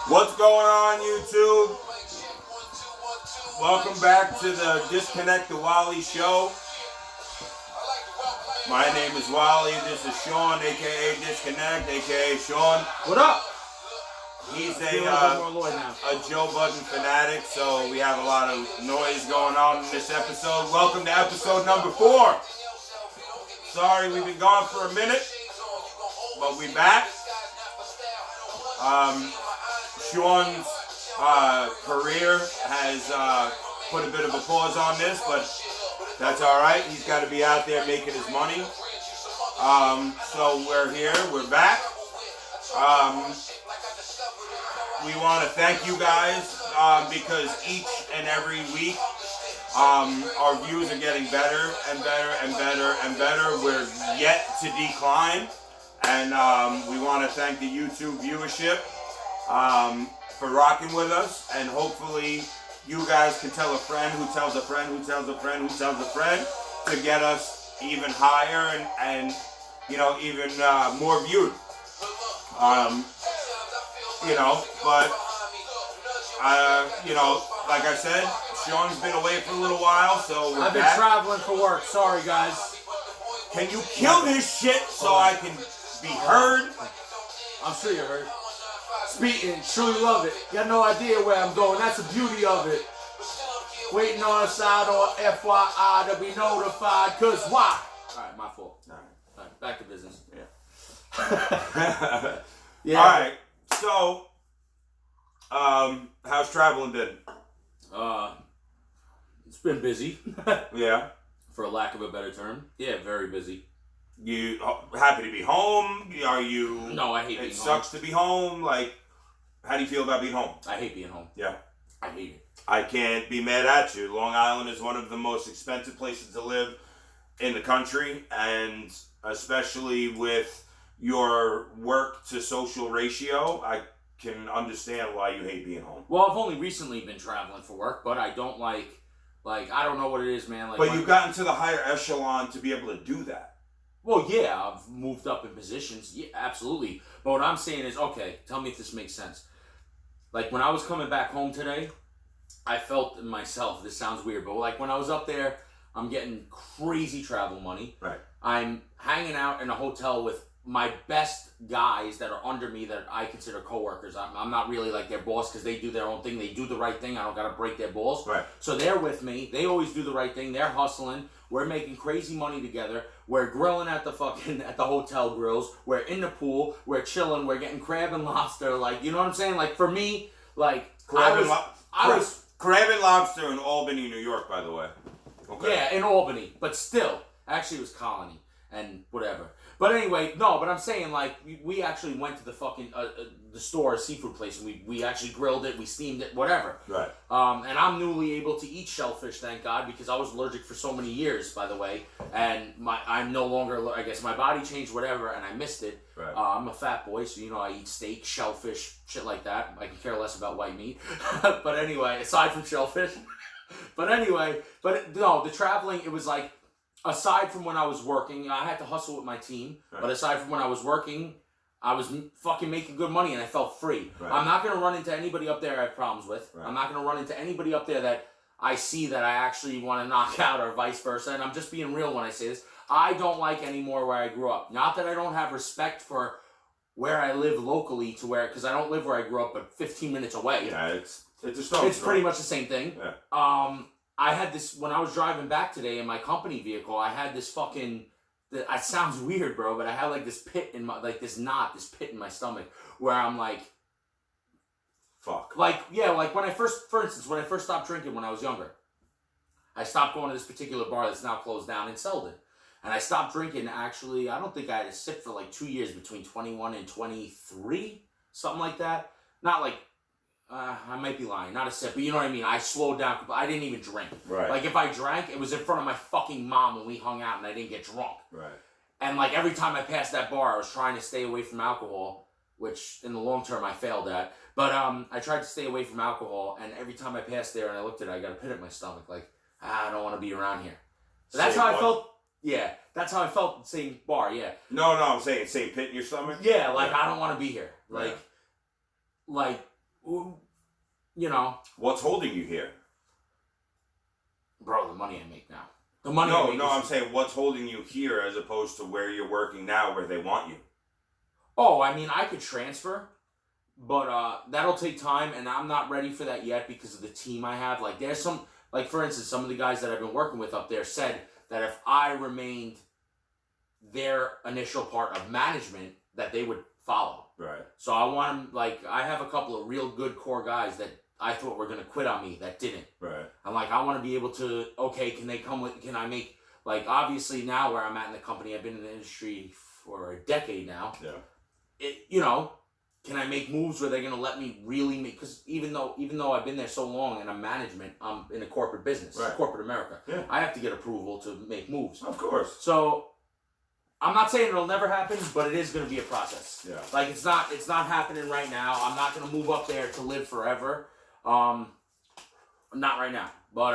What's going on, YouTube? Welcome back to the Dissconnect the Wally show. My name is Wally. This is Sean, aka Dissconnect, aka Sean. What up? He's a Joe Budden fanatic, so we have a lot of noise going on in this episode. Welcome to episode number 4. Sorry, we've been gone for a minute, but we back. Sean's career has put a bit of a pause on this, but that's all right. He's got to be out there making his money. So we're here. We're back. We want to thank you guys because each and every week our views are getting better and better and better and better. We're yet to decline. And we want to thank the YouTube viewership for rocking with us. And hopefully you guys can tell a friend who tells a friend who tells a friend who tells a friend to get us even higher and you know, even more viewed. But like I said, Sean's been away for a little while, so I've been traveling for work. Sorry, guys. Can you kill this shit so I can be heard? I'm sure you heard. Speaking, truly love it. You got no idea where I'm going. That's the beauty of it. Waiting on a side or FYI to be notified. Cause why? Alright, my fault. Alright, back to business. Yeah. Yeah. Alright, so how's traveling been? It's been busy. Yeah. For lack of a better term. Yeah, very busy. You happy to be home? Are you? No, I hate being home. It sucks to be home. Like, how do you feel about being home? I hate being home. Yeah. I hate it. I can't be mad at you. Long Island is one of the most expensive places to live in the country, and especially with your work to social ratio, I can understand why you hate being home. Well, I've only recently been traveling for work, but I don't like I don't know what it is, man. Like, but you've gotten to the higher echelon to be able to do that. Well, yeah, I've moved up in positions. Yeah, absolutely. But what I'm saying is, okay, tell me if this makes sense. Like, when I was coming back home today, I felt in myself, this sounds weird, but like when I was up there, I'm getting crazy travel money. Right. I'm hanging out in a hotel with my best guys that are under me that I consider coworkers. I'm not really like their boss because they do their own thing. They do the right thing. I don't got to break their balls. Right. So they're with me. They always do the right thing. They're hustling. We're making crazy money together. We're grilling at the hotel grills. We're in the pool. We're chilling. We're getting crab and lobster. Like, you know what I'm saying? Like, for me, like, crab and lobster in Albany, New York, by the way. Okay. Yeah, in Albany. But still, actually it was Colony and whatever. But anyway, no, but I'm saying, like, we actually went to the fucking, the store, a seafood place, and we actually grilled it, we steamed it, whatever. Right. And I'm newly able to eat shellfish, thank God, because I was allergic for so many years, by the way, and I'm no longer, I guess my body changed, whatever, and I missed it. Right. I'm a fat boy, so, you know, I eat steak, shellfish, shit like that. I can care less about white meat. But anyway, aside from shellfish. But anyway, no, the traveling, it was like, aside from when I was working, I had to hustle with my team. Right. But aside from when I was working, I was fucking making good money and I felt free. Right. I'm not going to run into anybody up there I have problems with. Right. I'm not going to run into anybody up there that I see that I actually want to knock out or vice versa. And I'm just being real when I say this. I don't like anymore where I grew up. Not that I don't have respect for where I live locally to where, because I don't live where I grew up, but 15 minutes away. Yeah, it's a stone. It's pretty much the same thing. Yeah. I had this, when I was driving back today in my company vehicle, I had this fucking, it sounds weird, bro, but I had like this pit in my, like this pit in my stomach where I'm like, fuck. Like, yeah, like when I first stopped drinking when I was younger, I stopped going to this particular bar that's now closed down in Selden. And I stopped drinking, actually, I don't think I had a sip for like 2 years between 21 and 23, something like that. Not like, I might be lying, not a sip, but you know what I mean? I slowed down, I didn't even drink. Right. Like, if I drank, it was in front of my fucking mom when we hung out and I didn't get drunk. Right. And, like, every time I passed that bar, I was trying to stay away from alcohol, which, in the long term, I failed at. But, I tried to stay away from alcohol, and every time I passed there and I looked at it, I got a pit in my stomach, like, I don't want to be around here. So that's how I felt. Yeah, that's how I felt at the same bar, yeah. No, I'm saying same pit in your stomach? Yeah, like, I don't want to be here. Like, you know. What's holding you here? Bro, the money I make now. The money No, I make I'm saying what's holding you here as opposed to where you're working now where they want you. Oh, I mean, I could transfer, but that'll take time, and I'm not ready for that yet because of the team I have. Like, there's some, like, for instance, some of the guys that I've been working with up there said that if I remained their initial part of management, that they would follow. Right. So I want them, like, I have a couple of real good core guys that I thought were going to quit on me that didn't. Right. I'm like, I want to be able to, okay, can I make, like, obviously now where I'm at in the company, I've been in the industry for a decade now. Yeah. Can I make moves where they're going to let me really make, because even though I've been there so long and I'm management, I'm in a corporate business, right. Corporate America. Yeah. I have to get approval to make moves. Of course. So I'm not saying it'll never happen, but it is going to be a process. Yeah. Like, it's not happening right now. I'm not going to move up there to live forever. Not right now. But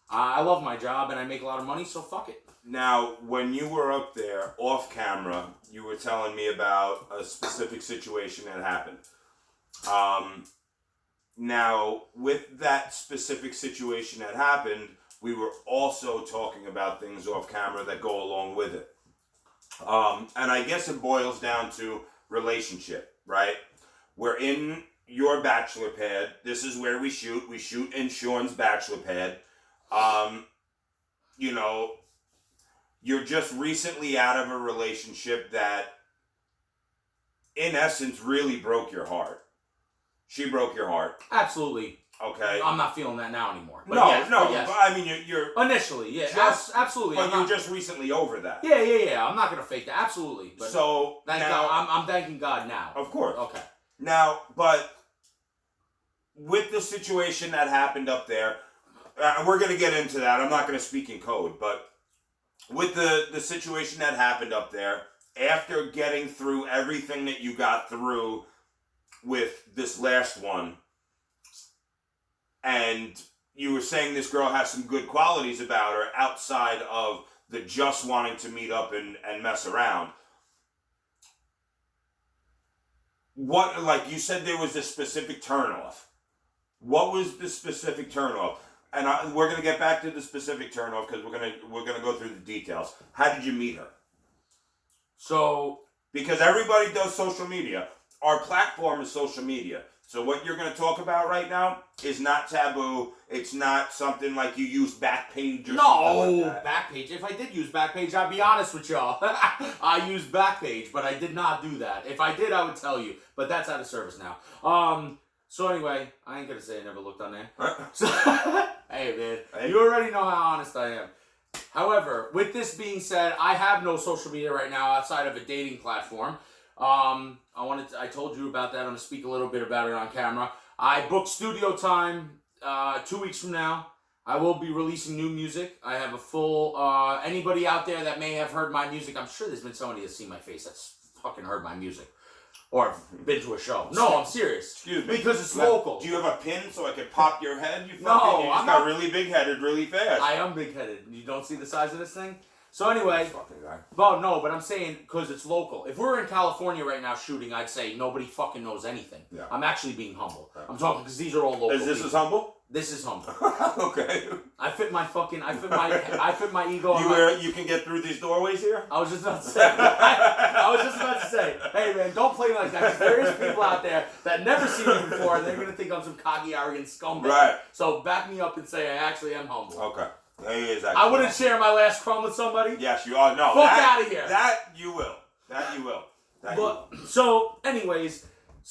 I love my job and I make a lot of money, so fuck it. Now, when you were up there off camera, you were telling me about a specific situation that happened. Now, with that specific situation that happened, we were also talking about things off camera that go along with it. And I guess it boils down to relationship, right? We're in your bachelor pad. This is where we shoot. We shoot in Sean's bachelor pad. You're just recently out of a relationship that, in essence, really broke your heart. She broke your heart. Absolutely. Okay. I'm not feeling that now anymore. But Yes. But I mean, you're initially, yeah, absolutely. But you're just recently over that. Yeah. I'm not gonna fake that. Absolutely. But so now, I'm thanking God now. Of course. Okay. Now, but with the situation that happened up there, we're gonna get into that. I'm not gonna speak in code, but with the situation that happened up there, after getting through everything that you got through with this last one, and you were saying this girl has some good qualities about her outside of the just wanting to meet up and mess around. What, like you said, there was a specific turnoff. What was the specific turnoff? And we're gonna get back to the specific turnoff because we're gonna go through the details. How did you meet her? So, because everybody does social media. Our platform is social media. So what you're going to talk about right now is not taboo. It's not something like you use Backpage or something like that. Backpage. If I did use Backpage, I'd be honest with y'all. I use Backpage, but I did not do that. If I did, I would tell you. But that's out of service now. So anyway, I ain't going to say I never looked on there. So, hey, man. You already know how honest I am. However, with this being said, I have no social media right now outside of a dating platform. I told you about that. I'm going to speak a little bit about it on camera. I booked studio time 2 weeks from now. I will be releasing new music. I have a full, anybody out there that may have heard my music, I'm sure there's been somebody that's seen my face that's fucking heard my music. Or been to a show. No, I'm serious. Excuse me. Because it's local. Do you have a pin so I can pop your head? You I'm got really big-headed really fast. I am big-headed. You don't see the size of this thing? So anyway, fucking guy. Well, no, but I'm saying because it's local. If we're in California right now shooting, I'd say nobody fucking knows anything. Yeah. I'm actually being humble. Yeah. I'm talking because these are all local. Is this as humble? This is humble. Okay. I fit my ego. You can get through these doorways here? I was just about to say. I was just about to say, hey man, don't play like that. 'Cause there is people out there that never seen me before, and they're gonna think I'm some cocky, arrogant scumbag. Right. So back me up and say I actually am humble. Okay. I wouldn't share my last crumb with somebody. Yes, you are. No. Fuck out of here. That you will. So, anyways,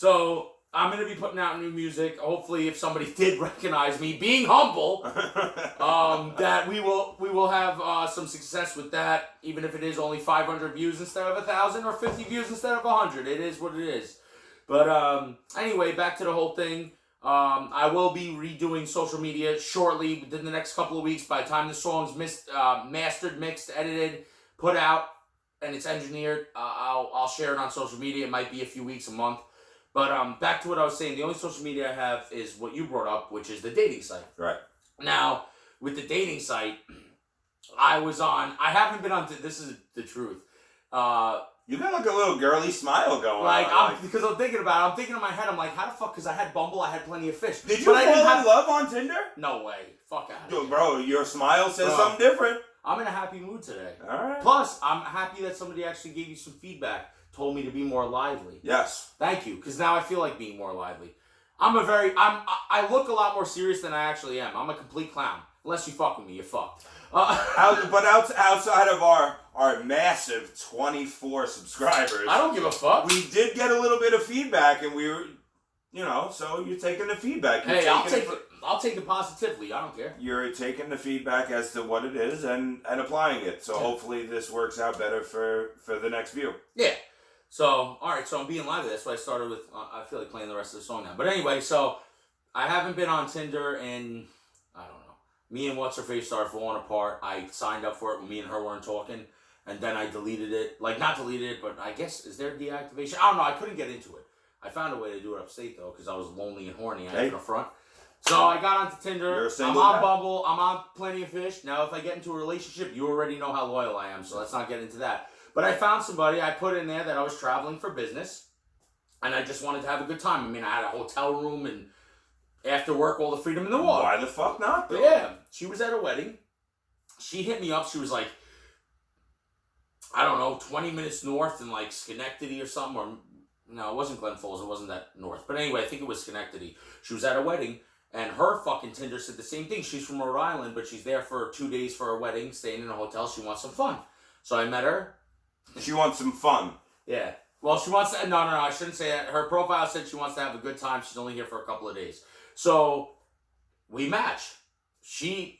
I'm gonna be putting out new music. Hopefully, if somebody did recognize me being humble, that we will have some success with that. Even if it is only 500 views instead of 1,000 or 50 views instead of 100, it is what it is. But anyway, back to the whole thing. I will be redoing social media shortly within the next couple of weeks. By the time the song's mastered, mixed, edited, put out, and it's engineered, I'll share it on social media. It might be a few weeks, a month. But back to what I was saying. The only social media I have is what you brought up, which is the dating site. Right. Now, with the dating site, I haven't been on, this is the truth. You got like a little girly smile going Like, on. because I'm thinking about it. I'm thinking in my head, I'm like, how the fuck? Because I had Bumble, I had Plenty of Fish. Did you fall in love on Tinder? No way. Fuck out of here. Bro, your smile says something different. I'm in a happy mood today. All right. Plus, I'm happy that somebody actually gave you some feedback, told me to be more lively. Yes. Thank you, because now I feel like being more lively. I look a lot more serious than I actually am. I'm a complete clown. Unless you fuck with me, you're fucked. But outside of our massive 24 subscribers, I don't give a fuck. We did get a little bit of feedback, and we were, so you're taking the feedback. I'll take it positively. I don't care. You're taking the feedback as to what it is and applying it. So hopefully this works out better for the next view. Yeah. So, all right. So I'm being lively. That's why I started with. I feel like playing the rest of the song now. But anyway, so I haven't been on Tinder in, I don't know. Me and what's her face started falling apart. I signed up for it when me and her weren't talking, and then I deleted it. Like not deleted it, but I guess is there deactivation? I don't know. I couldn't get into it. I found a way to do it upstate though, because I was lonely and horny. I ain't gonna front. So I got onto Tinder. I'm on Bumble. I'm on Plenty of Fish. Now, if I get into a relationship, you already know how loyal I am, so let's not get into that. But I found somebody. I put in there that I was traveling for business, and I just wanted to have a good time. I mean, I had a hotel room and after work, all the freedom in the world. Why the fuck not, though? But yeah, she was at a wedding. She hit me up. She was like, I don't know, 20 minutes north in like Schenectady or something. Or no, it wasn't Glen Falls. It wasn't that north. But anyway, I think it was Schenectady. She was at a wedding. And her fucking Tinder said the same thing. She's from Rhode Island, but she's there for 2 days for a wedding, staying in a hotel. She wants some fun. So I met her. She wants some fun. Yeah. Well, she wants to... No, I shouldn't say that. Her profile said she wants to have a good time. She's only here for a couple of days. So we match.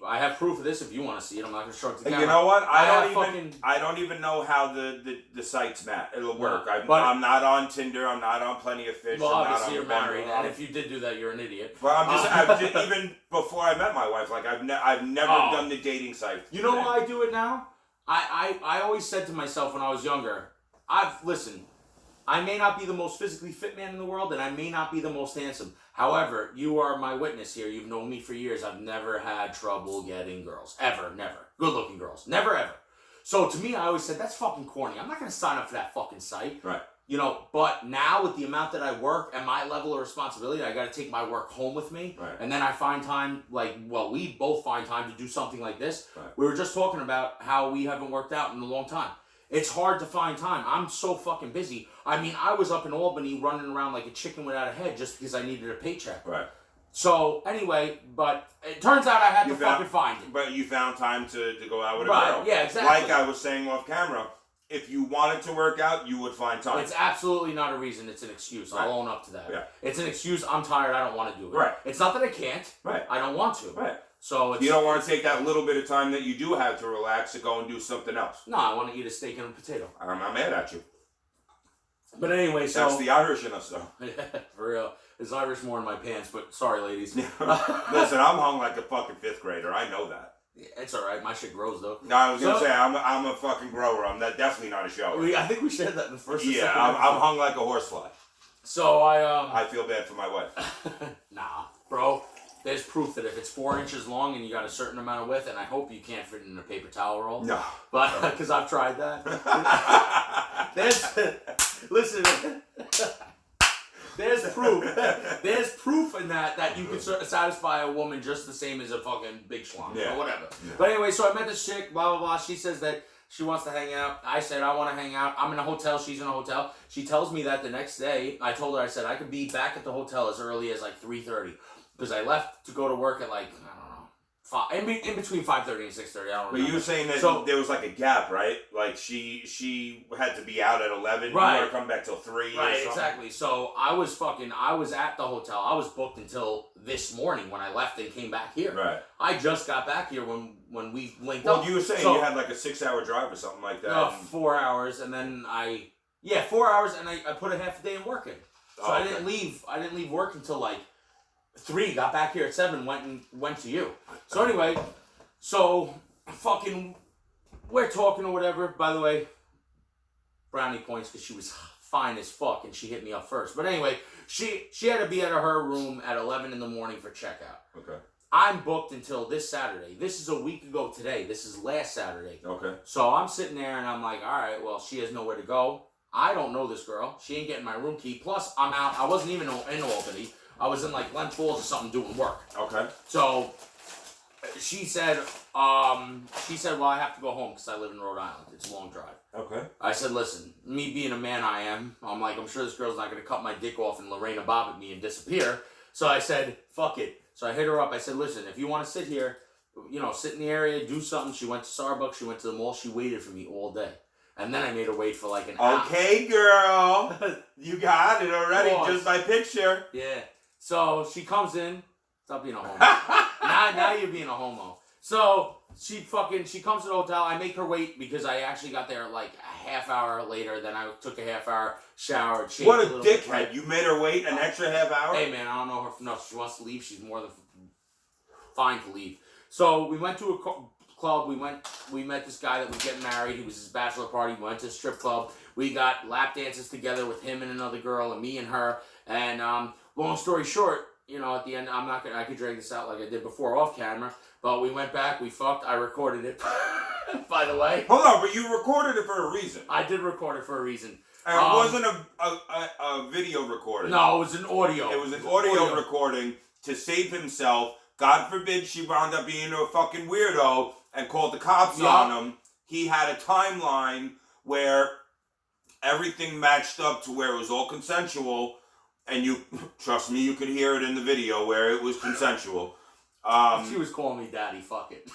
I have proof of this if you want to see it. I'm not going to show it to the camera. You know what? I don't even know how the sites match. It'll work. I'm not on Tinder. I'm not on Plenty of Fish. Well, I'm obviously not on you're married, and if you did do that, you're an idiot. Well, I'm just even before I met my wife, like I've never done the dating site. You know why I do it now? I always said to myself when I was younger, listen, I may not be the most physically fit man in the world, and I may not be the most handsome. However, you are my witness here. You've known me for years. I've never had trouble getting girls. Ever, never. Good-looking girls. Never, ever. So to me, I always said, that's fucking corny. I'm not going to sign up for that fucking site. Right. But now with the amount that I work and my level of responsibility, I got to take my work home with me. Right. And then I find time, we both find time to do something like this. Right. We were just talking about how we haven't worked out in a long time. It's hard to find time. I'm so fucking busy. I mean, I was up in Albany running around like a chicken without a head just because I needed a paycheck. Right. So, anyway, but it turns out I had to fucking find it. But you found time to go out with a girl. Yeah, exactly. Like I was saying off camera, if you wanted to work out, you would find time. It's absolutely not a reason. It's an excuse. Right. I'll own up to that. Yeah. It's an excuse. I'm tired. I don't want to do it. Right. It's not that I can't. Right. I don't want to. Right. So you don't want to take that little bit of time that you do have to relax to go and do something else. No, I want to eat a steak and a potato. I'm not mad at you. But anyway, so... That's the Irish in us, though. Yeah, for real. There's Irish more in my pants, but sorry, ladies. Listen, I'm hung like a fucking 5th grader. I know that. Yeah, it's alright. My shit grows, though. No, I was going to say, I'm a fucking grower. I'm definitely not a shower. I think we shared that in the first Yeah, I'm hung like a horsefly. So I feel bad for my wife. Nah, bro. There's proof that if it's 4 inches long and you got a certain amount of width, and I hope you can't fit it in a paper towel roll. No. But, because I've tried that. Listen, there's proof. There's proof in that you can satisfy a woman just the same as a fucking big schlong or whatever. Yeah. But anyway, so I met this chick, blah, blah, blah. She says that she wants to hang out. I said, I want to hang out. I'm in a hotel. She's in a hotel. She tells me that the next day, I told her, I said, I could be back at the hotel as early as like 3:30. Because I left to go to work at like, I don't know, in between 5:30 and 6:30. I don't know. But you were saying that there was like a gap, right? Like she had to be out at 11. Right. You want to come back till 3 or something. Right, exactly. So I was at the hotel. I was booked until this morning when I left and came back here. Right. I just got back here when we linked up. Well, you were saying you had like a 6-hour drive or something like that. No, 4 hours, and then 4 hours, and I put a half a day in working. So I didn't leave work until like 3, got back here at 7, went to you. So anyway, we're talking or whatever. By the way, brownie points because she was fine as fuck and she hit me up first. But anyway, she had to be at her room at 11 in the morning for checkout. Okay. I'm booked until this Saturday. This is a week ago today. This is last Saturday. Okay. So I'm sitting there and I'm like, all right, well, she has nowhere to go. I don't know this girl. She ain't getting my room key. Plus, I'm out. I wasn't even in Albany. I was in like Glens Falls or something doing work. Okay. So she said, well, I have to go home because I live in Rhode Island. It's a long drive. Okay. I said, listen, me being a man I'm like, I'm sure this girl's not going to cut my dick off and Lorena Bob at me and disappear. So I said, fuck it. So I hit her up. I said, listen, if you want to sit here, sit in the area, do something. She went to Starbucks. She went to the mall. She waited for me all day. And then I made her wait for like an hour. Okay, girl. You got it already, just by picture. Yeah. So she comes in. Stop being a homo. now you're being a homo. So she comes to the hotel. I make her wait because I actually got there like a half hour later. Then I took a half hour shower. What a dickhead. You made her wait an extra half hour? Hey, man, I don't know her. No, if she wants to leave, she's more than fine to leave. So we went to a club. We met this guy that was getting married. He was his bachelor party. We went to a strip club. We got lap dances together with him and another girl and me and her. And long story short, at the end, I could drag this out like I did before off camera, but we went back, we fucked, I recorded it, by the way. Hold on, but you recorded it for a reason. I did record it for a reason. And it wasn't a video recording. No, it was an audio. It was an audio recording to save himself. God forbid she wound up being a fucking weirdo and called the cops on him. He had a timeline where everything matched up to where it was all consensual. And you, trust me, you could hear it in the video where it was consensual. She was calling me daddy, fuck it.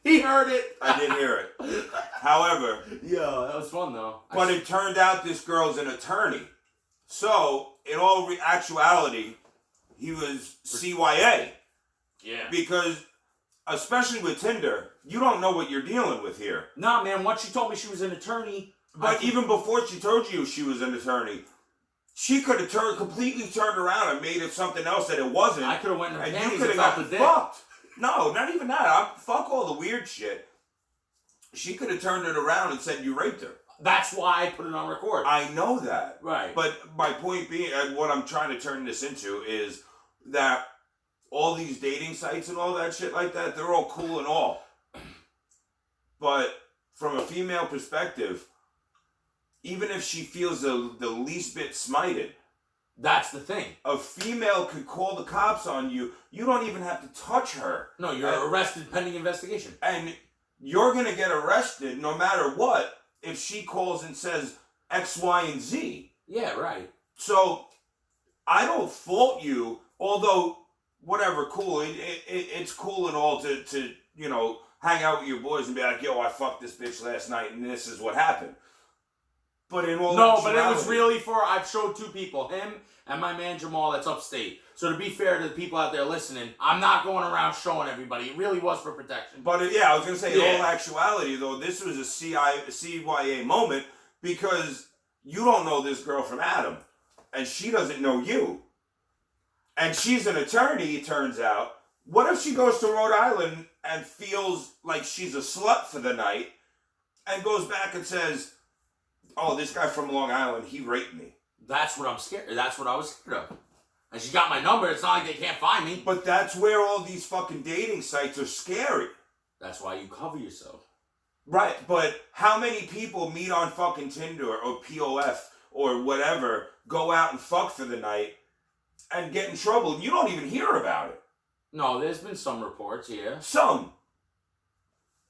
He heard it. I did hear it. However. Yeah, that was fun though. But it turned out this girl's an attorney. So, in all actuality, he was CYA. Yeah. Because, especially with Tinder, you don't know what you're dealing with here. Nah, man, once she told me she was an attorney. But even before she told you she was an attorney, she could have completely turned around and made it something else that it wasn't. I could have went in her and panties you could have and got fucked. No, not even that. Fuck all the weird shit. She could have turned it around and said you raped her. That's why I put it on record. I know that. Right. But my point being, and what I'm trying to turn this into is that all these dating sites and all that shit like that, they're all cool and all. But from a female perspective, even if she feels the least bit smited. That's the thing. A female could call the cops on you. You don't even have to touch her. No, you're arrested pending investigation. And you're going to get arrested no matter what if she calls and says X, Y, and Z. Yeah, right. So, I don't fault you, although, whatever, cool. It's cool and all to hang out with your boys and be like, yo, I fucked this bitch last night and this is what happened. But in all but it was really I've showed two people, him and my man Jamal that's upstate. So to be fair to the people out there listening, I'm not going around showing everybody. It really was for protection. But I was going to say, in all actuality, though, this was a CYA moment because you don't know this girl from Adam. And she doesn't know you. And she's an attorney, it turns out. What if she goes to Rhode Island and feels like she's a slut for the night and goes back and says, oh, this guy from Long Island, he raped me. That's what I'm scared. That's what I was scared of. And she got my number. It's not like they can't find me. But that's where all these fucking dating sites are scary. That's why you cover yourself. Right, but how many people meet on fucking Tinder or POF or whatever, go out and fuck for the night and get in trouble? You don't even hear about it. No, there's been some reports, yeah. Some.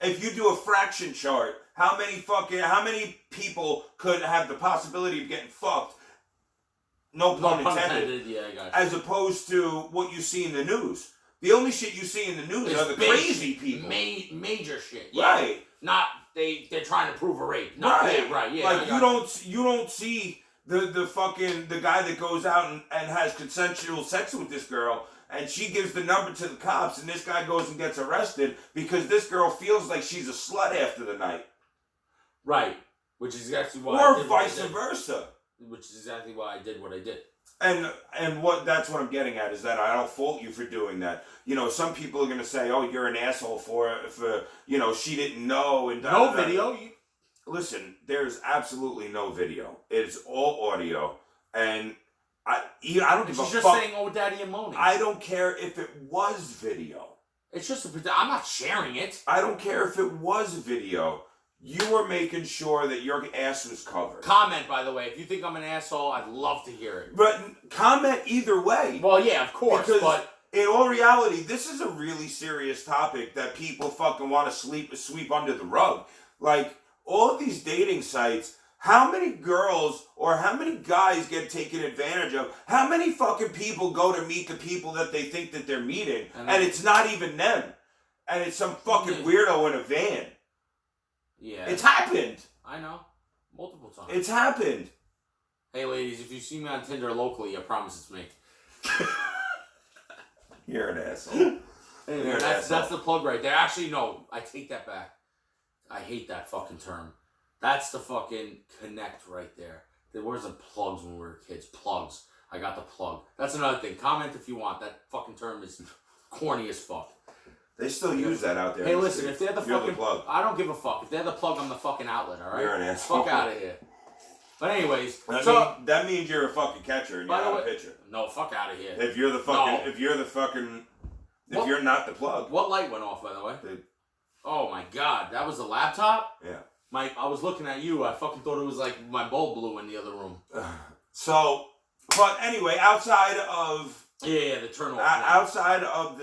If you do a fraction chart, how many people could have the possibility of getting fucked? No pun intended. Yeah, I got you. As opposed to what you see in the news. The only shit you see in the news are the crazy people. Major shit. Yeah. Right. Not they're trying to prove a rape. Right. Yeah, right. Yeah. Like you don't see the guy that goes out and has consensual sex with this girl. And she gives the number to the cops, and this guy goes and gets arrested because this girl feels like she's a slut after the night. Right. Which is exactly why I did vice versa. Which is exactly why I did what I did. And that's what I'm getting at is that I don't fault you for doing that. Some people are gonna say, "Oh, you're an asshole for she didn't know." And no video. Listen, there's absolutely no video. It's all audio, and I don't give a fuck. She's just saying, "Oh, daddy," and moaning. I don't care if it was video. It's just I'm not sharing it. I don't care if it was video. you were making sure that your ass was covered. Comment, by the way. If you think I'm an asshole, I'd love to hear it. But comment either way. Well, yeah, of course. Because but in all reality, this is a really serious topic that people fucking want to sweep under the rug. Like, all of these dating sites, how many girls or how many guys get taken advantage of? How many fucking people go to meet the people that they think that they're meeting, and it's not even them? And it's some fucking weirdo in a van. Yeah. It's happened. I know. Multiple times. It's happened. Hey, ladies, if you see me on Tinder locally, I promise it's me. You're an asshole. Anyway, that's the plug right there. Actually, no. I take that back. I hate that fucking term. That's the fucking connect right there. Where's the plugs when we were kids? Plugs. I got the plug. That's another thing. Comment if you want. That fucking term is corny as fuck. They still use that out there. Hey, listen, if they're the You're fucking the plug. I don't give a fuck. If they're the plug, I'm the fucking outlet, alright? You're an asshole. Fuck out of here. But anyways, that means you're a fucking catcher and you're not a pitcher. No, fuck out of here. If you're not the plug. What light went off, by the way? Oh my god, that was the laptop? Yeah. I was looking at you. I fucking thought it was like my bulb blew in the other room. But anyway, outside of the turn off. Outside of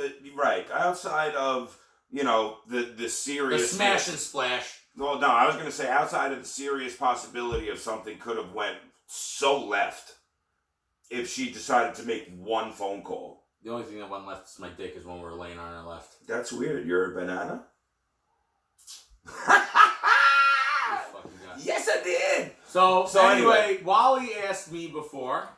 the serious the smash and splash. Well, no, I was gonna say outside of the serious possibility of something could have went so left if she decided to make one phone call. The only thing that went left is my dick is when we were laying on our left. That's weird. You're a banana? Yes, I did! So anyway, Wally asked me before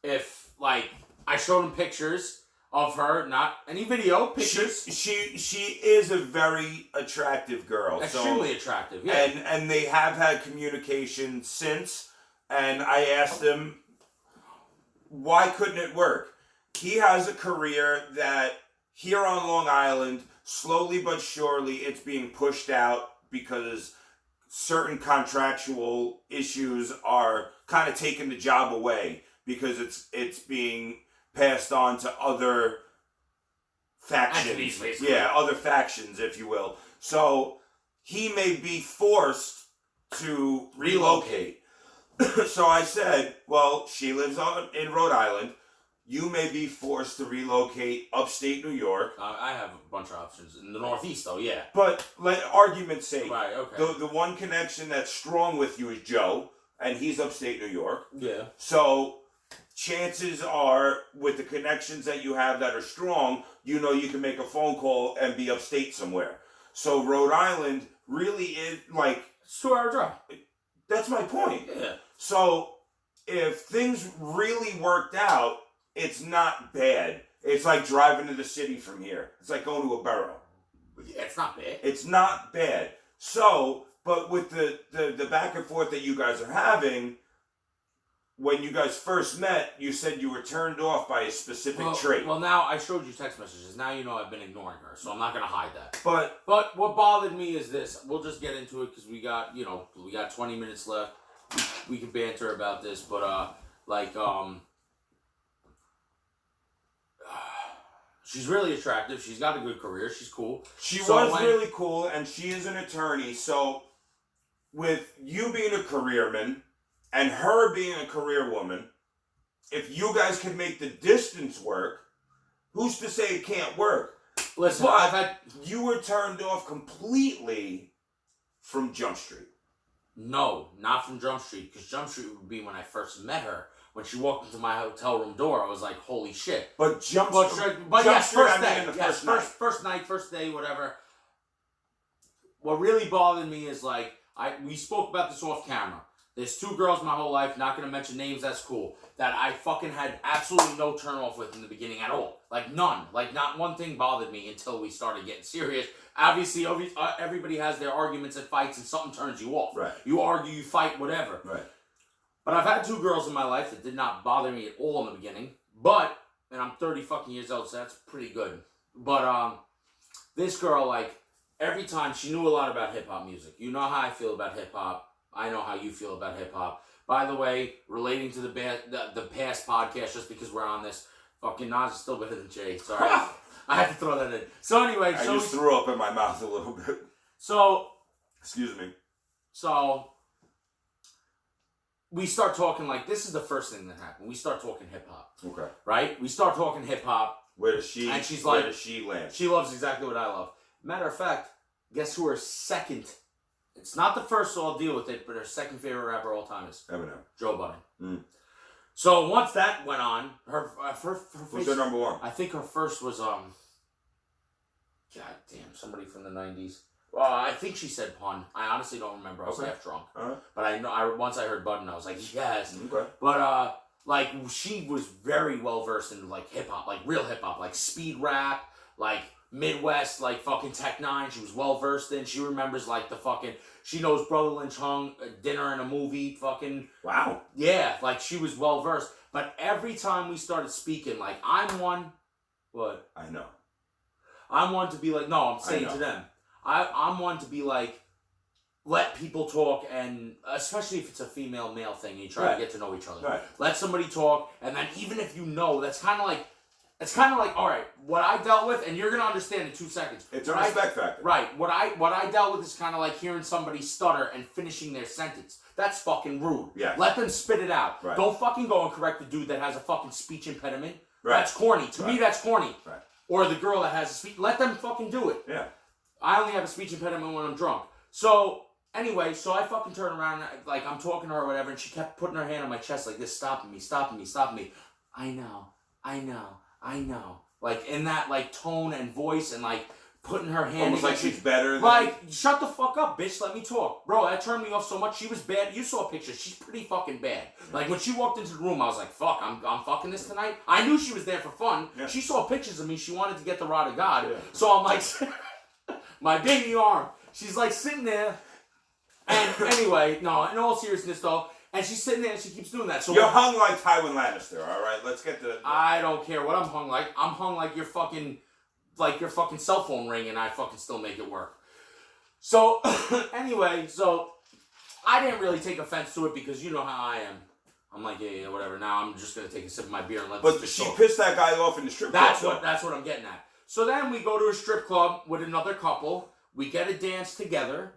if, like, I showed him pictures of her, not any video, pictures. She is a very attractive girl. Extremely attractive, yeah. And they have had communication since, and I asked him, why couldn't it work? He has a career that here on Long Island, slowly but surely, it's being pushed out because certain contractual issues are kind of taking the job away because it's being passed on to other factions. Yeah, other factions, if you will. So he may be forced to relocate. So I said, well, she lives in Rhode Island. You may be forced to relocate upstate New York. I have a bunch of options. In the Northeast, though, yeah. But, let argument's sake, right, okay. The one connection that's strong with you is Joe, and he's upstate New York. Yeah. So, chances are, with the connections that you have that are strong, you know you can make a phone call and be upstate somewhere. So, Rhode Island really is, like... It's 2-hour drive. That's my point. Yeah. So, if things really worked out, it's not bad. It's like driving to the city from here. It's like going to a borough. Yeah, it's not bad. It's not bad. So, but with the back and forth that you guys are having, when you guys first met, you said you were turned off by a specific trait. Well, now I showed you text messages. Now you know I've been ignoring her, so I'm not going to hide that. But what bothered me is this. We'll just get into it because we got 20 minutes left. We can banter about this, but she's really attractive. She's got a good career. She's cool. She was really cool, and she is an attorney. So, with you being a careerman and her being a career woman, if you guys can make the distance work, who's to say it can't work? Listen, but you were turned off completely from Jump Street. No, not from Jump Street, because Jump Street would be when I first met her. When she walked into my hotel room door, I was like, holy shit. But Jump Street, first night, first day, whatever. What really bothered me is, like, we spoke about this off camera. There's 2 girls my whole life, not going to mention names, that's cool, that I fucking had absolutely no turn off with in the beginning at all. Like, none. Like, not one thing bothered me until we started getting serious. Obviously, everybody has their arguments and fights, and something turns you off. Right. You argue, you fight, whatever. Right. But I've had 2 girls in my life that did not bother me at all in the beginning. And I'm 30 fucking years old, so that's pretty good. But, this girl, like, every time she knew a lot about hip-hop music. You know how I feel about hip-hop. I know how you feel about hip-hop. By the way, relating to the past podcast, just because we're on this, fucking Nas is still better than Jay. Sorry. I had to throw that in. So anyway. I just threw up in my mouth a little bit. So, Excuse me. So we start talking like, this is the first thing that happened. We start talking hip hop. Okay. Right? We start talking hip hop. Where does she? And she's where like, does she land? She loves exactly what I love. Matter of fact, guess who her second? It's not the first, so I'll deal with it. But her second favorite rapper of all time is Eminem. Joe Budden. Mm. So once that went on, her Who's her number one? I think her first was God damn, somebody from the 90s. I think she said Pun. I honestly don't remember. I was half drunk. But I know. Once I heard Budden, I was like, yes. Okay. But like she was very well versed in like hip hop, like real hip hop, like speed rap, like Midwest, like fucking Tech Nine. She was well versed in. She remembers like the fucking. She knows Brother Lynch hung dinner in a movie. Fucking. Wow. Yeah, like she was well versed. But every time we started speaking, like I'm one. What? I know. I'm one to be like, no, I'm saying to them. I'm one to be like, let people talk, and especially if it's a female-male thing, you try to get to know each other. Right. Let somebody talk, and then even if you know, that's kind of like, all right, what I dealt with, and you're gonna understand in 2 seconds. It's a respect factor. Right. What I dealt with is kind of like hearing somebody stutter and finishing their sentence. That's fucking rude. Yeah. Let them spit it out. Right. Don't fucking go and correct the dude that has a fucking speech impediment. Right. That's corny. To me, that's corny. Right. Or the girl that has a speech. Let them fucking do it. Yeah. I only have a speech impediment when I'm drunk. So, anyway, so I fucking turn around, like, I'm talking to her or whatever, and she kept putting her hand on my chest like this, stopping me. I know. Like, in that, like, tone and voice and, like, putting her hand... Almost like she's better than... Like, shut the fuck up, bitch. Let me talk. Bro, that turned me off so much. She was bad. You saw a picture. She's pretty fucking bad. Like, when she walked into the room, I was like, fuck, I'm fucking this tonight. I knew she was there for fun. Yeah. She saw pictures of me. She wanted to get the rod of God. Yeah. So I'm like... My baby arm. She's like sitting there. And anyway, no, in all seriousness though, and she's sitting there and she keeps doing that. So you're hung like Tywin Lannister, alright? Let's get the... I don't care what I'm hung like. I'm hung like your fucking cell phone ring, and I fucking still make it work. So, anyway, so I didn't really take offense to it because you know how I am. I'm like, yeah, whatever. Now I'm just gonna take a sip of my beer and let But this she talk. pissed that guy off in the strip club. That's what I'm getting at. So then we go to a strip club with another couple. We get a dance together.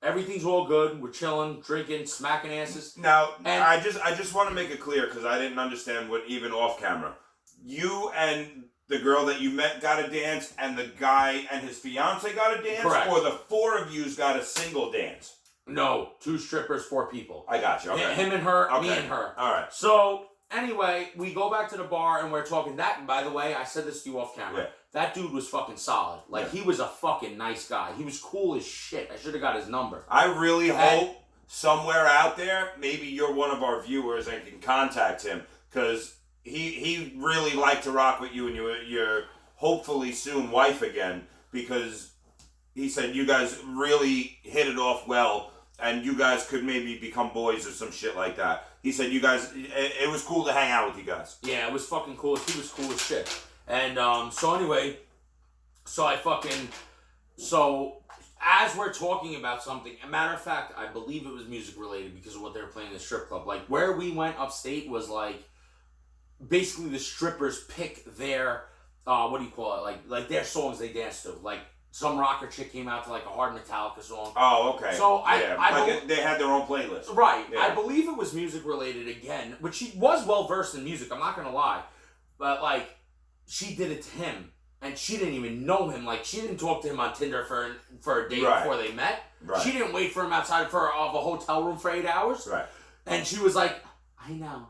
Everything's all good. We're chilling, drinking, smacking asses. Now, I just want to make it clear because I didn't understand what even off camera. You and the girl that you met got a dance, and the guy and his fiance got a dance, correct. Or the four of you's got a single dance. No, 2 strippers, 4 people. I got you. Okay. Him and her, okay. me and her. All right. So anyway, we go back to the bar and we're talking. That, by the way, I said this to you off camera. Yeah. That dude was fucking solid. Like, he was a fucking nice guy. He was cool as shit. I should have got his number. I really hope somewhere out there, maybe you're one of our viewers and can contact him, because he really liked to rock with you and your hopefully soon wife again, because he said you guys really hit it off well and you guys could maybe become boys or some shit like that. He said you guys, it was cool to hang out with you guys. Yeah, it was fucking cool. He was cool as shit. And so anyway, so as we're talking about something, a matter of fact, I believe it was music related because of what they were playing in the strip club. Like, where we went upstate was like, basically the strippers pick their, what do you call it? Like their songs they dance to. Like, some rocker chick came out to like a hard Metallica song. Oh, okay. So they had their own playlist. Right. Yeah. I believe it was music related again, but she was well versed in music. I'm not gonna lie, but like, she did it to him, and she didn't even know him. Like, she didn't talk to him on Tinder for a date before they met. Right. She didn't wait for him outside of a hotel room for 8 hours. Right. And she was like, I know.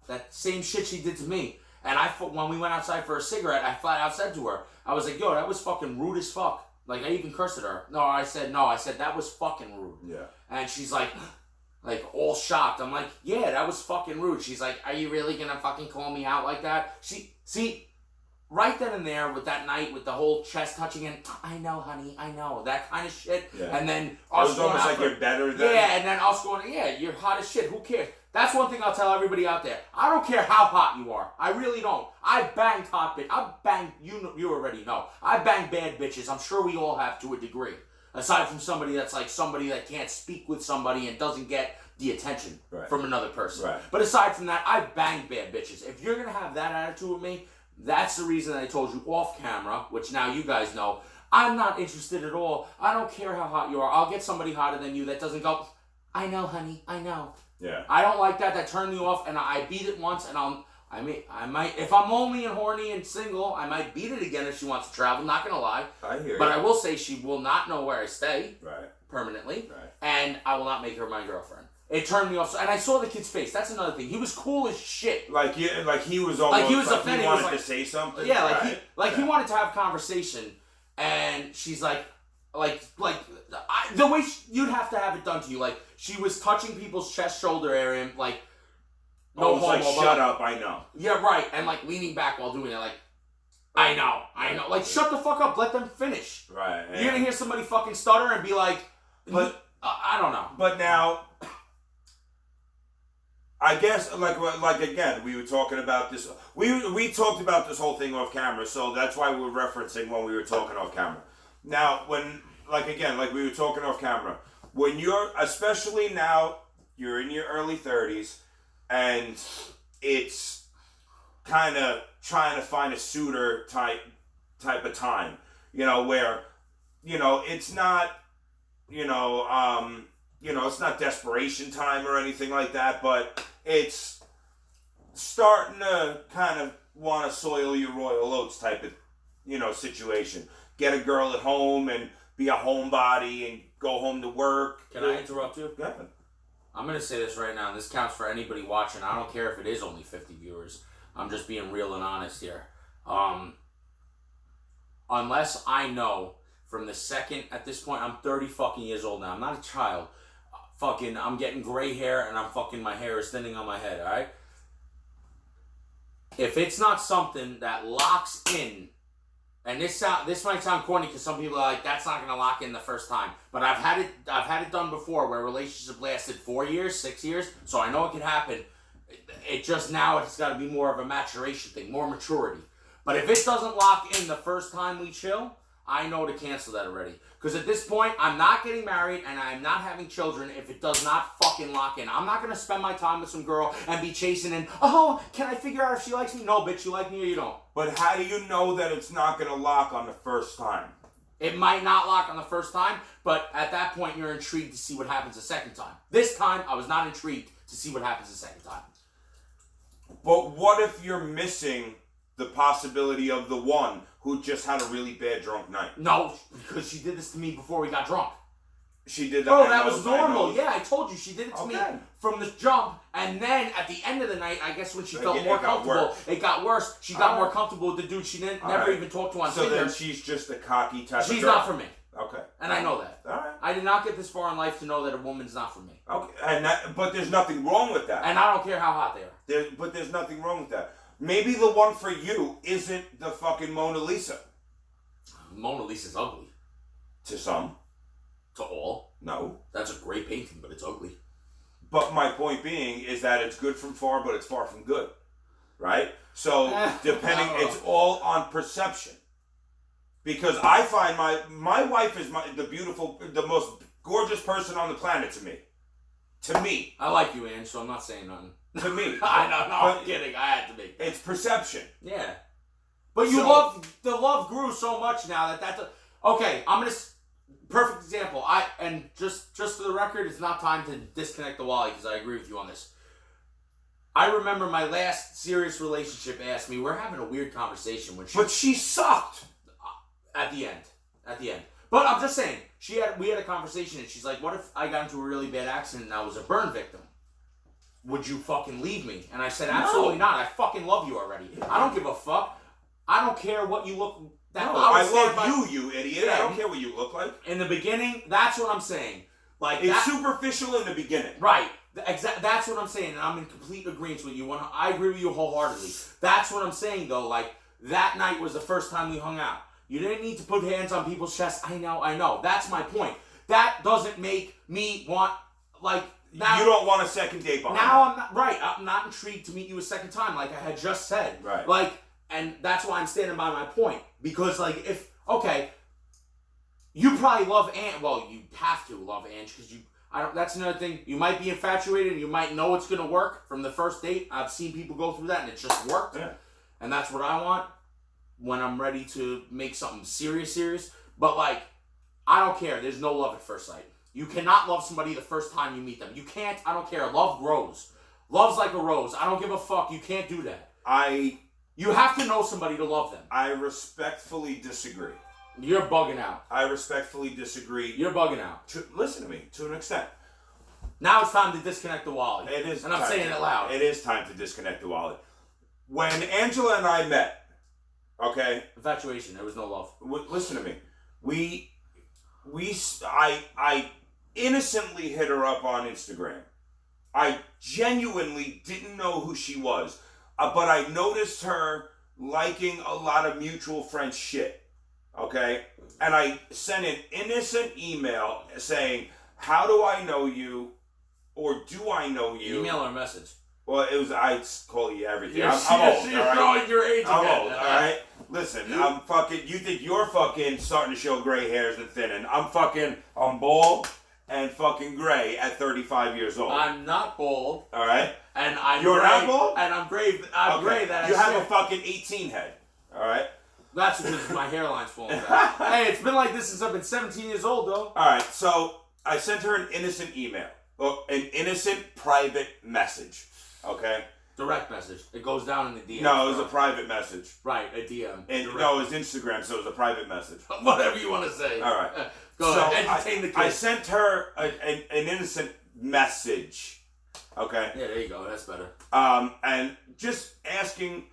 That same shit she did to me. And when we went outside for a cigarette, I flat out said to her, I was like, yo, that was fucking rude as fuck. Like, I even cursed at her. I said, that was fucking rude. Yeah. And she's like all shocked. I'm like, yeah, that was fucking rude. She's like, are you really gonna fucking call me out like that? See, right then and there with that night with the whole chest touching and I know, honey, I know, that kind of shit. Yeah. And then it was almost like you're better than... Yeah, and then us going, yeah, you're hot as shit. Who cares? That's one thing I'll tell everybody out there. I don't care how hot you are. I really don't. I banged hot bitch. I banged, you already know. I banged bad bitches. I'm sure we all have to a degree. Aside from somebody that's like somebody that can't speak with somebody and doesn't get the attention from another person. Right. But aside from that, I banged bad bitches. If you're going to have that attitude with me, that's the reason I told you off camera, which now you guys know, I'm not interested at all. I don't care how hot you are. I'll get somebody hotter than you that doesn't go, I know, honey, I know. Yeah. I don't like that. That turned me off, and I beat it once, and I might, if I'm lonely and horny and single, I might beat it again if she wants to travel. Not gonna lie. I hear you. But I will say she will not know where I stay. Right. Permanently. Right. And I will not make her my girlfriend. It turned me off. And I saw the kid's face. That's another thing. He was cool as shit. Like he was almost like he was offended. He wanted like, to say something. Yeah, right. He wanted to have conversation, and she's the way you'd have to have it done to you. Like she was touching people's chest, shoulder area, and like no homo. Like shut up, I know. Yeah, right, and like leaning back while doing it, like I know. Like shut the fuck up, let them finish. Right. Yeah. You're gonna hear somebody fucking stutter and be like, but. I don't know. But now, I guess, like again, we were talking about this. We talked about this whole thing off camera, so that's why we're referencing when we were talking off camera. Now, when, like we were talking off camera, when especially now, you're in your early 30s, and it's kind of trying to find a suitor type of time, where, it's not. It's not desperation time or anything like that, but it's starting to kind of want to soil your royal oats type of, situation. Get a girl at home and be a homebody and go home to work. Can I interrupt you? Go ahead. I'm going to say this right now, and this counts for anybody watching. I don't care if it is only 50 viewers. I'm just being real and honest here. Unless I know... From the second, at this point, I'm 30 fucking years old now. I'm not a child. I'm getting gray hair and my hair is thinning on my head, alright? If it's not something that locks in, and this might sound corny because some people are like, that's not gonna lock in the first time. But I've had it done before where a relationship lasted 4 years, 6 years, so I know it can happen. It just now it's gotta be more of a maturation thing, more maturity. But if it doesn't lock in the first time we chill, I know to cancel that already. Because at this point, I'm not getting married and I'm not having children if it does not fucking lock in. I'm not going to spend my time with some girl and be chasing and, oh, can I figure out if she likes me? No, bitch, you like me or you don't. But how do you know that it's not going to lock on the first time? It might not lock on the first time, but at that point, you're intrigued to see what happens the second time. This time, I was not intrigued to see what happens the second time. But what if you're missing the possibility of the one who just had a really bad drunk night? No, because she did this to me before we got drunk. She did that. Oh, that was normal. Yeah, I told you. She did it to me from the jump. And then at the end of the night, I guess when she felt more comfortable, it got worse. She got more comfortable with the dude she never even talked to on Tinder. So then she's just a cocky type of girl. She's not for me. Okay. And I know that. All right. I did not get this far in life to know that a woman's not for me. Okay. But there's nothing wrong with that. And I don't care how hot they are. But there's nothing wrong with that. Maybe the one for you isn't the fucking Mona Lisa. Mona Lisa's ugly. To some. To all. No. That's a great painting, but it's ugly. But my point being is that it's good from far, but it's far from good. Right? So, depending, it's all on perception. Because I find my wife is the most gorgeous person on the planet to me. To me. I like you, Ange, so I'm not saying nothing. To me. I don't know. I'm kidding. I had to be. It's perception. Yeah. But the love grew so much now that's okay. I'm gonna perfect example. And just for the record, it's not time to disconnect the Wally because I agree with you on this. I remember my last serious relationship asked me. We're having a weird conversation when she sucked at the end. But I'm just saying we had a conversation and she's like, "What if I got into a really bad accident and I was a burn victim? Would you fucking leave me?" And I said, "Absolutely not. I fucking love you already. I don't give a fuck. I don't care what you look." I love you idiot. Yeah, I don't care what you look like. In the beginning, that's what I'm saying. It's superficial in the beginning. Right. That's what I'm saying, and I'm in complete agreement with you. I agree with you wholeheartedly. That's what I'm saying, though. That night was the first time we hung out. You didn't need to put hands on people's chests. I know. That's my point. That doesn't make me want, now, you don't want a second date behind now I'm not, right. I'm not intrigued to meet you a second time, like I had just said. Right. And that's why I'm standing by my point. Because, you probably love Ange. Well, you have to love Ange because that's another thing. You might be infatuated and you might know it's going to work from the first date. I've seen people go through that and it just worked. Yeah. And that's what I want when I'm ready to make something serious. But like, I don't care. There's no love at first sight. You cannot love somebody the first time you meet them. You can't. I don't care. Love grows. Love's like a rose. I don't give a fuck. You can't do that. You have to know somebody to love them. I respectfully disagree. You're bugging out. I respectfully disagree. You're bugging out. Listen to me, to an extent. Now it's time to disconnect the Wally. It is. And I'm saying it loud. It is time to disconnect the Wally. When Angela and I met, okay? Infatuation. There was no love. Listen to me. I innocently hit her up on Instagram. I genuinely didn't know who she was. But I noticed her liking a lot of mutual friends shit. Okay? And I sent an innocent email saying, how do I know you? Or do I know you? Email or message? Well, I call you everything. I'm old. You're showing your age again. I'm old, alright? Listen, you think you're fucking starting to show gray hairs and thinning. I'm bald and fucking gray at 35 years old. I'm not bald. Alright? And I'm You're gray, not bald? And I'm gray. I'm gray that you have a fucking 18 head. Alright? That's because my hairline's falling back. Hey, it's been like this since I've been 17 years old, though. Alright, so I sent her an innocent email. An innocent private message. Okay? Direct message. It goes down in the DM. No, it was a private message. Right, a DM. No, it was Instagram, so it was a private message. Whatever you want to say. Alright. Go ahead, entertain the kids. I sent her an innocent message. Okay? Yeah, there you go. That's better. And just asking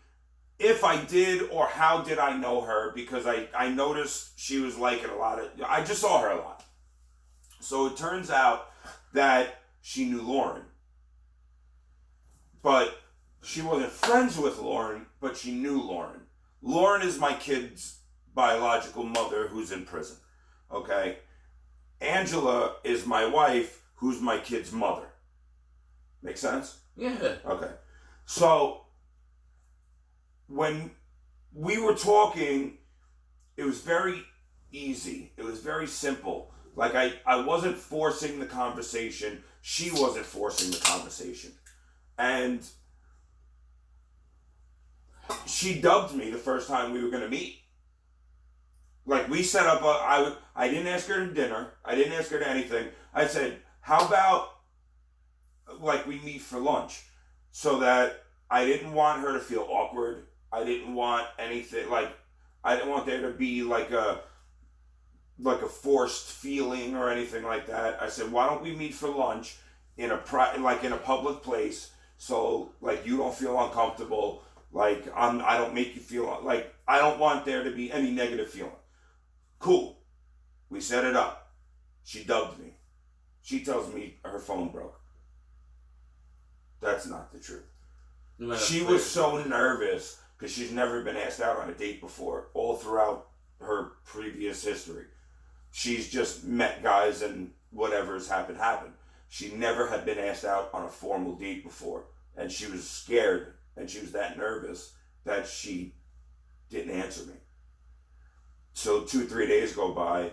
if I did or how did I know her, because I noticed she was liking a lot of... I just saw her a lot. So it turns out that she knew Lauren. But she wasn't friends with Lauren, but she knew Lauren. Lauren is my kid's biological mother who's in prison. Okay? Angela is my wife who's my kid's mother. Make sense? Yeah. Okay. So, when we were talking, it was very easy. It was very simple. Like, I wasn't forcing the conversation. She wasn't forcing the conversation. And she dubbed me the first time we were going to meet. Like, we set up I didn't ask her to dinner. I didn't ask her to anything. I said, how about, like, we meet for lunch? So that I didn't want her to feel awkward. I didn't want anything, like, I didn't want there to be, like a forced feeling or anything like that. I said, why don't we meet for lunch in a public place, so, like, you don't feel uncomfortable, like, I don't make you feel, like, I don't want there to be any negative feeling. Cool. We set it up. She dubbed me. She tells me her phone broke. That's not the truth. She was so nervous because she's never been asked out on a date before, all throughout her previous history. She's just met guys and whatever's happened. She never had been asked out on a formal date before. And she was scared and she was that nervous that she didn't answer me. So 2-3 days go by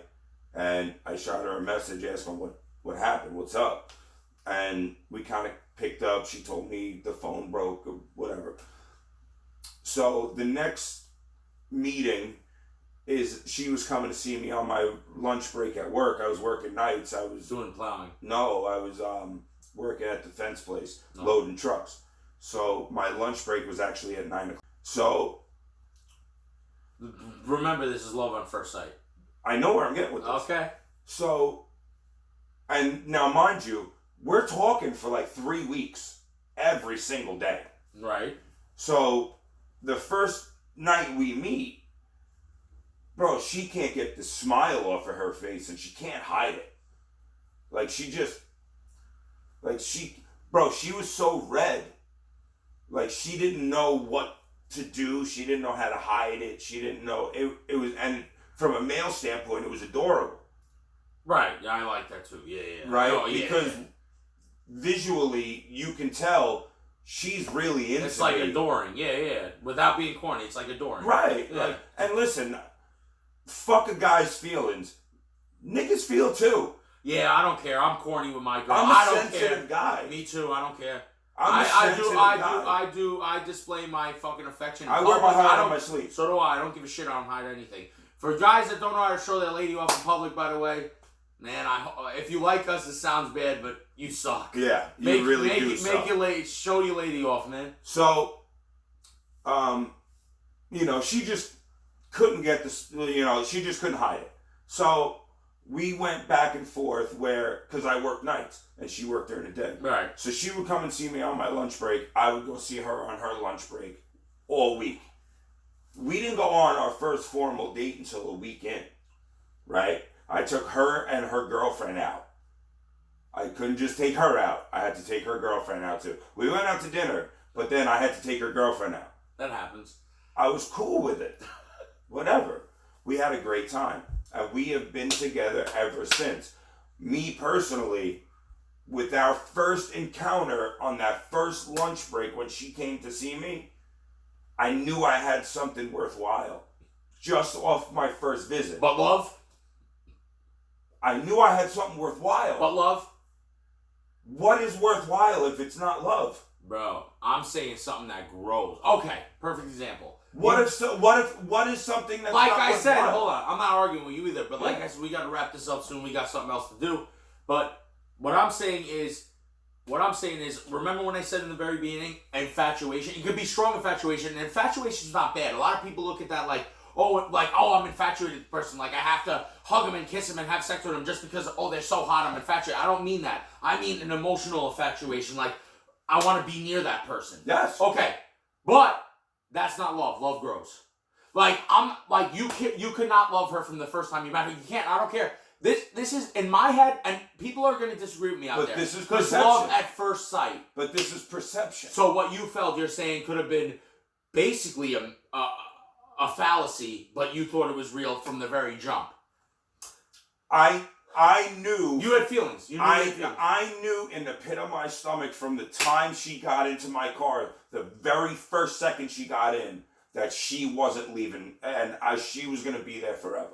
and I shot her a message asking what happened, what's up. And we kind of picked up. She told me the phone broke or whatever. So the next meeting is she was coming to see me on my lunch break at work. I was working nights. I was doing plowing. No, I was working at the fence place, loading trucks. So my lunch break was actually at 9 o'clock. So remember, this is love on first sight. I know where I'm getting with this. Okay. So, and now mind you, we're talking for like 3 weeks every single day. Right. So the first night we meet, bro, she can't get the smile off of her face and she can't hide it. Like, she was so red. Like, she didn't know what to do. She didn't know how to hide it. She didn't know. It was, and from a male standpoint, it was adorable. Right. Yeah, I like that too. Yeah. Right? Oh, yeah, because visually, you can tell she's really into It's like adoring. Yeah. Without being corny, it's like adoring. Right. Yeah. Like, and listen, fuck a guy's feelings. Niggas feel too. Yeah, I don't care. I'm corny with my girl. I'm a sensitive guy. Me too. I don't care. I display my fucking affection. I wear my heart on my sleeve. So do I. I don't give a shit. I don't hide anything. For guys that don't know how to show their lady off in public, by the way, man, if you like us, it sounds bad, but you suck. Yeah, you really do suck. Show your lady off, man. So, she just couldn't get this, she just couldn't hide it. So we went back and forth because I worked nights and she worked during the day. Right. So she would come and see me on my lunch break. I would go see her on her lunch break all week. We didn't go on our first formal date until a week in, right? I took her and her girlfriend out. I couldn't just take her out. I had to take her girlfriend out too. We went out to dinner, but then I had to take her girlfriend out. That happens. I was cool with it. Whatever. We had a great time. And we have been together ever since. Me personally, with our first encounter on that first lunch break when she came to see me, I knew I had something worthwhile. Just off my first visit. But love? I knew I had something worthwhile. But love? What is worthwhile if it's not love? Bro, I'm saying something that grows. Okay, perfect example. What is something that's like not I said, worthwhile? hold on, I'm not arguing with you either, but like I said, we got to wrap this up soon. We got something else to do. But what I'm saying is, remember when I said in the very beginning, infatuation? It could be strong infatuation, and infatuation is not bad. A lot of people look at that like, I'm infatuated with the person. Like, I have to hug him and kiss him and have sex with him just because, they're so hot, I'm infatuated. I don't mean that. I mean an emotional infatuation. Like, I want to be near that person. Yes. Okay. But that's not love. Love grows. You could not love her from the first time you met her. You can't. I don't care. This is in my head, and people are going to disagree with me out there. But this is because perception. love at first sight. But this is perception. So what you felt, you're saying, could have been basically a fallacy, but you thought it was real from the very jump. I knew. You had feelings. I knew in the pit of my stomach from the time she got into my car, the very first second she got in, that she wasn't leaving, and she was going to be there forever.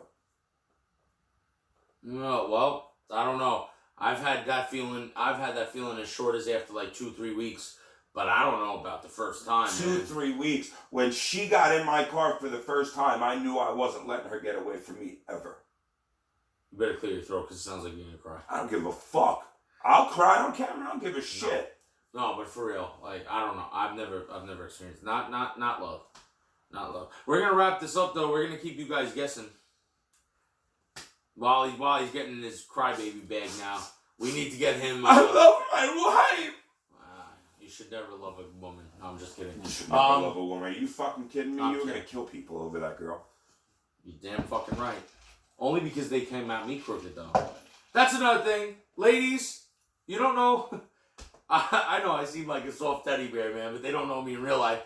No, well, I don't know. I've had that feeling as short as after like 2-3 weeks, but I don't know about the first time. 2-3 weeks. When she got in my car for the first time, I knew I wasn't letting her get away from me ever. You better clear your throat because it sounds like you're going to cry. I don't give a fuck. I'll cry on camera. I don't give a shit. No, but for real, like, I don't know. I've never experienced not love. Not love. We're going to wrap this up, though. We're going to keep you guys guessing. Wally's getting in his crybaby bag now. We need to get him... I love my wife! You should never love a woman. No, I'm just kidding. You should never love a woman. Are you fucking kidding me? You're going to kill people over that girl. You damn fucking right. Only because they came at me crooked, though. That's another thing. Ladies, you don't know... I know I seem like a soft teddy bear, man, but they don't know me in real life.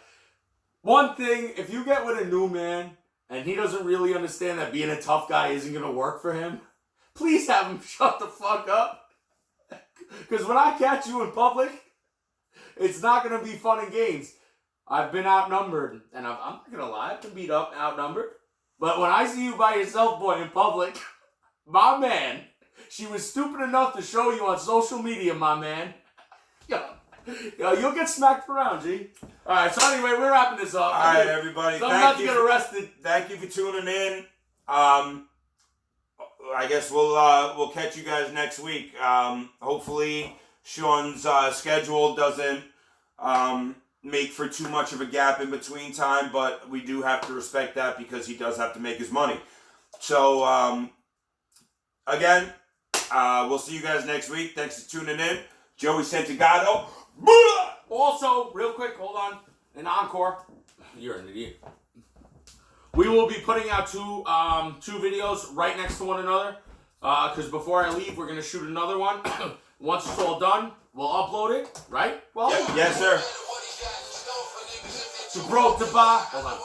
One thing, if you get with a new man and he doesn't really understand that being a tough guy isn't going to work for him, please have him shut the fuck up. Because when I catch you in public, it's not going to be fun and games. I've been outnumbered, and I'm not going to lie, I've been beat up, outnumbered. But when I see you by yourself, boy, in public, my man, she was stupid enough to show you on social media, my man. Yo, you'll get smacked around, G. Alright, so anyway, we're wrapping this up. Alright, everybody. So I'm about to get arrested. Thank you for tuning in. I guess we'll catch you guys next week. Hopefully Sean's schedule doesn't make for too much of a gap in between time, but we do have to respect that because he does have to make his money. So, again, we'll see you guys next week. Thanks for tuning in. Joey Santigado. Also, real quick, hold on. An encore. You're an idiot. We will be putting out two videos right next to one another. Because before I leave, we're going to shoot another one. Once it's all done, we'll upload it. Right? Well, yes, sir. To broke to buy. Hold on.